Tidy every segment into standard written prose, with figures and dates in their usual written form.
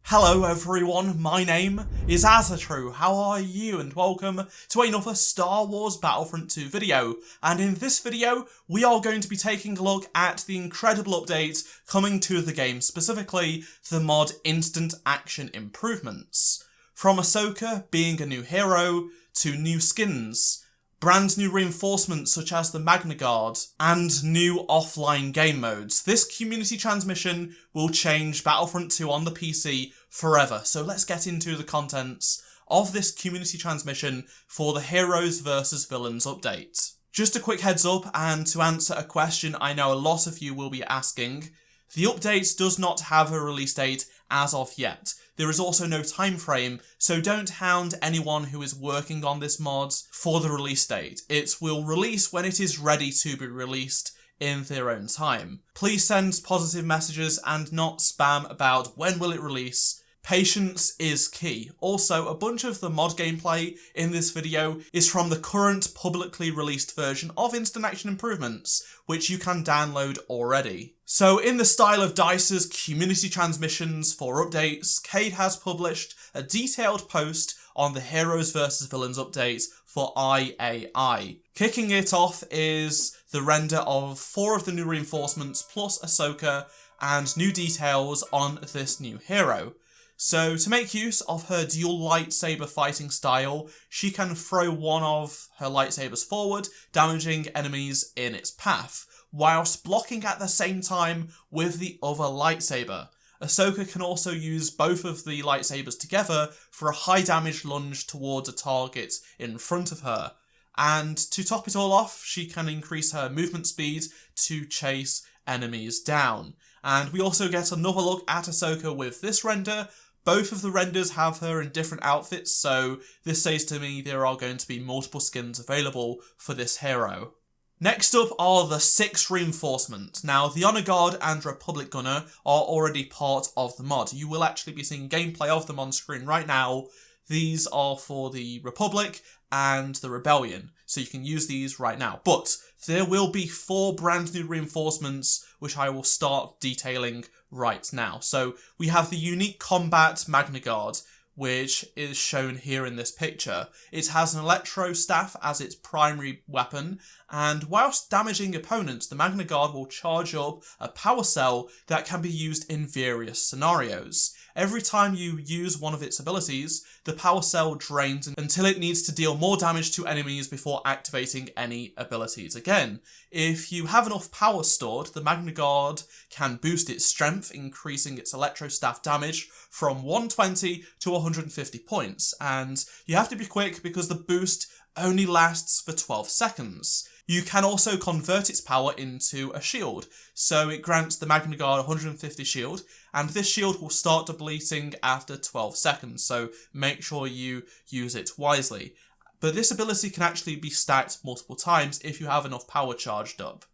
Hello everyone, my name is AHSOKA, how are you, and welcome to another Star Wars Battlefront 2 video. And in this video, we are going to be taking a look at the incredible update coming to the game, specifically the mod Instant Action Improvements. From AHSOKA being a new hero, to new skins, brand new reinforcements such as the MAGNAGUARD, and new offline game modes. This community transmission will change Battlefront 2 on the PC forever, so let's get into the contents of this community transmission for the Heroes vs Villains update. Just a quick heads up, and to answer a question I know a lot of you will be asking, the update does not have a release date as of yet. There is also no time frame, so don't hound anyone who is working on this mod for the release date. It will release when it is ready to be released in their own time. Please send positive messages and not spam about when will it release. Patience is key. Also, a bunch of the mod gameplay in this video is from the current publicly released version of Instant Action Improvements, which you can download already. So in the style of DICE's community transmissions for updates, Cade has published a detailed post on the Heroes vs Villains update for IAI. Kicking it off is the render of 4 of the new reinforcements plus AHSOKA and new details on this new hero. So to make use of her dual lightsaber fighting style, she can throw one of her lightsabers forward, damaging enemies in its path, whilst blocking at the same time with the other lightsaber. AHSOKA can also use both of the lightsabers together for a high damage lunge towards a target in front of her. And to top it all off, she can increase her movement speed to chase enemies down. And we also get another look at AHSOKA with this render. Both of the renders have her in different outfits, so this says to me there are going to be multiple skins available for this hero. Next up are the 6 reinforcements. Now, the Honor Guard and Republic Gunner are already part of the mod. You will actually be seeing gameplay of them on screen right now. These are for the Republic and the Rebellion, so you can use these right now. But there will be 4 brand new reinforcements, which I will start detailing right now. So we have the unique combat MAGNAGUARD, which is shown here in this picture. It has an electro staff as its primary weapon, and whilst damaging opponents, the MAGNAGUARD will charge up a power cell that can be used in various scenarios. Every time you use one of its abilities, the power cell drains until it needs to deal more damage to enemies before activating any abilities again. If you have enough power stored, the MAGNAGUARD can boost its strength, increasing its electro staff damage from 120 to 150 points, and you have to be quick because the boost only lasts for 12 seconds. You can also convert its power into a shield, so it grants the MAGNAGUARD 150 shield, and this shield will start depleting after 12 seconds, so make sure you use it wisely. But this ability can actually be stacked multiple times if you have enough power charged up.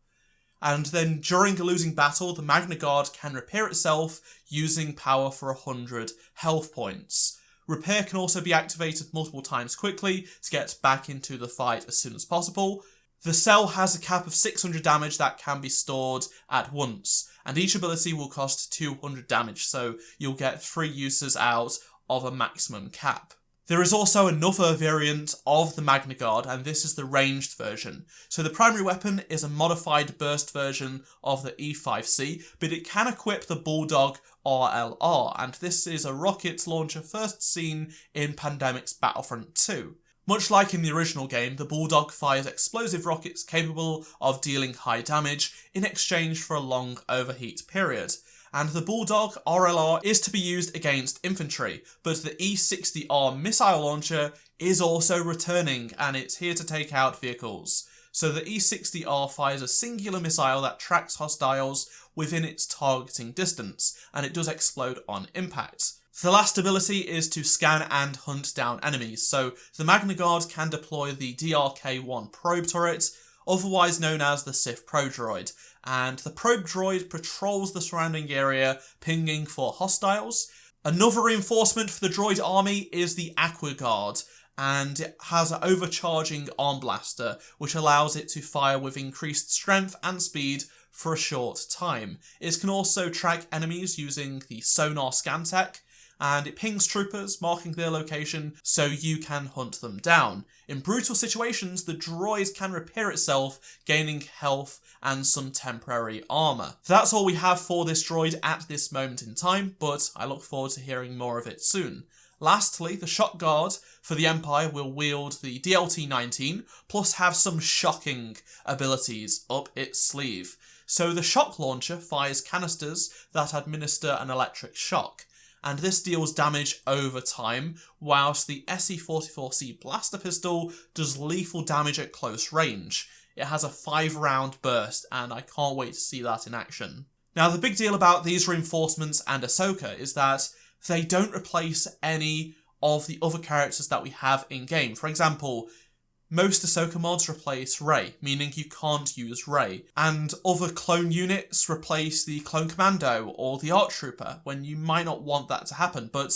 And then during a losing battle, the MAGNAGUARD can repair itself using power for 100 health points. Repair can also be activated multiple times quickly to get back into the fight as soon as possible. The cell has a cap of 600 damage that can be stored at once, and each ability will cost 200 damage, so you'll get 3 uses out of a maximum cap. There is also another variant of the MAGNAGUARD, and this is the ranged version. So the primary weapon is a modified burst version of the E5C, but it can equip the Bulldog RLR, and this is a rocket launcher first seen in Pandemic's Battlefront 2. Much like in the original game, the Bulldog fires explosive rockets capable of dealing high damage in exchange for a long overheat period. And the Bulldog RLR is to be used against infantry, but the E60R missile launcher is also returning, and it's here to take out vehicles. So the E60R fires a singular missile that tracks hostiles within its targeting distance, and it does explode on impact. The last ability is to scan and hunt down enemies, so the MAGNAGUARD can deploy the DRK-1 probe turret, otherwise known as the Sith Probe Droid, and the probe droid patrols the surrounding area, pinging for hostiles. Another reinforcement for the droid army is the AQUA Guard, and it has an overcharging arm blaster, which allows it to fire with increased strength and speed for a short time. It can also track enemies using the sonar scan tech, and it pings troopers, marking their location so you can hunt them down. In brutal situations, the droid can repair itself, gaining health and some temporary armour. That's all we have for this droid at this moment in time, but I look forward to hearing more of it soon. Lastly, the Shock Guard for the Empire will wield the DLT-19, plus have some shocking abilities up its sleeve. So the Shock Launcher fires canisters that administer an electric shock, and this deals damage over time, whilst the SE-44C Blaster Pistol does lethal damage at close range. It has a 5-round burst, and I can't wait to see that in action. Now, the big deal about these reinforcements and AHSOKA is that they don't replace any of the other characters that we have in-game. For example, most AHSOKA mods replace Rey, meaning you can't use Rey, and other clone units replace the Clone Commando or the ARC Trooper, when you might not want that to happen. But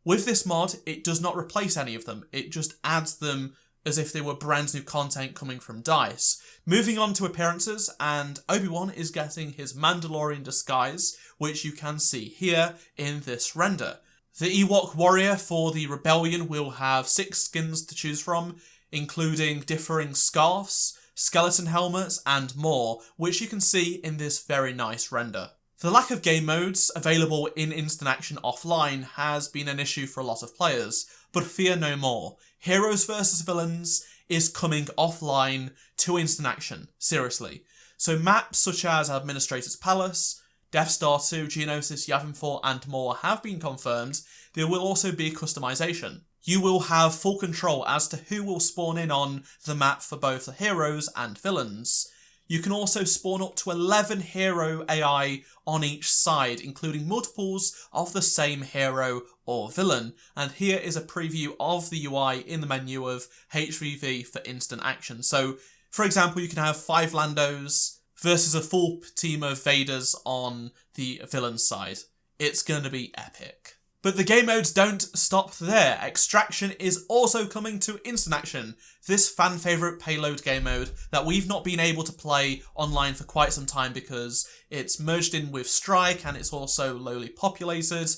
with this mod, it does not replace any of them, it just adds them as if they were brand new content coming from DICE. Moving on to appearances, and Obi-Wan is getting his Mandalorian disguise, which you can see here in this render. The Ewok warrior for the Rebellion will have 6 skins to choose from, including differing scarves, skeleton helmets, and more, which you can see in this very nice render. The lack of game modes available in instant action offline has been an issue for a lot of players, but fear no more. Heroes vs Villains is coming offline to instant action, seriously. So maps such as Administrator's Palace, Death Star 2, Geonosis, Yavin 4 and more have been confirmed. There will also be customization. You will have full control as to who will spawn in on the map for both the heroes and villains. You can also spawn up to 11 hero AI on each side, including multiples of the same hero or villain. And here is a preview of the UI in the menu of HVV for instant action. So, for example, you can have 5 Landos versus a full team of Vaders on the villain side. It's going to be epic. But the game modes don't stop there. Extraction is also coming to instant action, this fan favourite payload game mode that we've not been able to play online for quite some time because it's merged in with Strike and it's also lowly populated,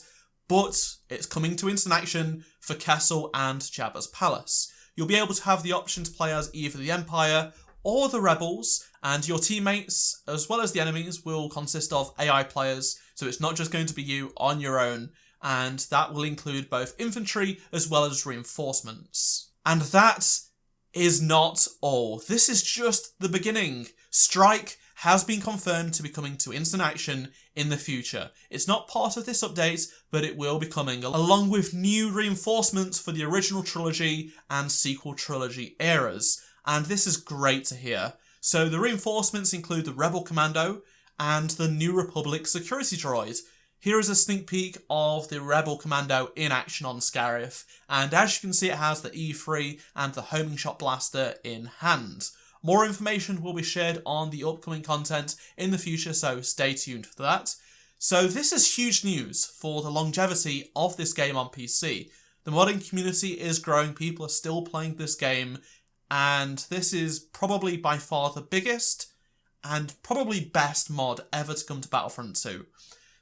but it's coming to instant action for Kessel and Jabba's Palace. You'll be able to have the option to play as either the Empire or the Rebels, and your teammates, as well as the enemies, will consist of AI players, so it's not just going to be you on your own, and that will include both infantry as well as reinforcements. And that is not all. This is just the beginning. Strike has been confirmed to be coming to instant action in the future. It's not part of this update, but it will be coming, along with new reinforcements for the original trilogy and sequel trilogy eras. And this is great to hear. So the reinforcements include the Rebel Commando and the New Republic security droid. Here is a sneak peek of the Rebel Commando in action on Scarif, and as you can see it has the E3 and the homing shot blaster in hand. More information will be shared on the upcoming content in the future, so stay tuned for that. So this is huge news for the longevity of this game on PC. The modding community is growing, people are still playing this game, and this is probably by far the biggest and probably best mod ever to come to Battlefront 2.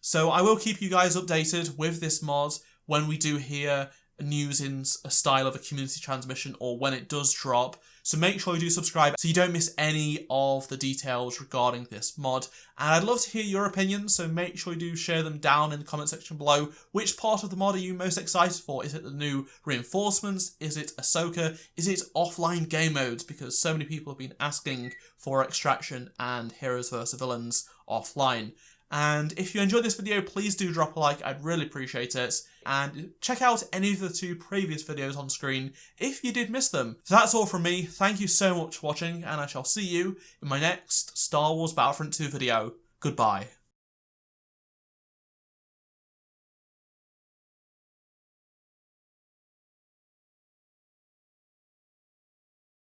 So I will keep you guys updated with this mod when we do hear news in a style of a community transmission or when it does drop. So make sure you do subscribe so you don't miss any of the details regarding this mod. And I'd love to hear your opinions, so make sure you do share them down in the comment section below. Which part of the mod are you most excited for? Is it the new reinforcements? Is it AHSOKA? Is it offline game modes? Because so many people have been asking for Extraction and Heroes vs Villains offline. And if you enjoyed this video, please do drop a like, I'd really appreciate it. And check out any of the 2 previous videos on screen if you did miss them. That's all from me, thank you so much for watching, and I shall see you in my next Star Wars Battlefront 2 video. Goodbye.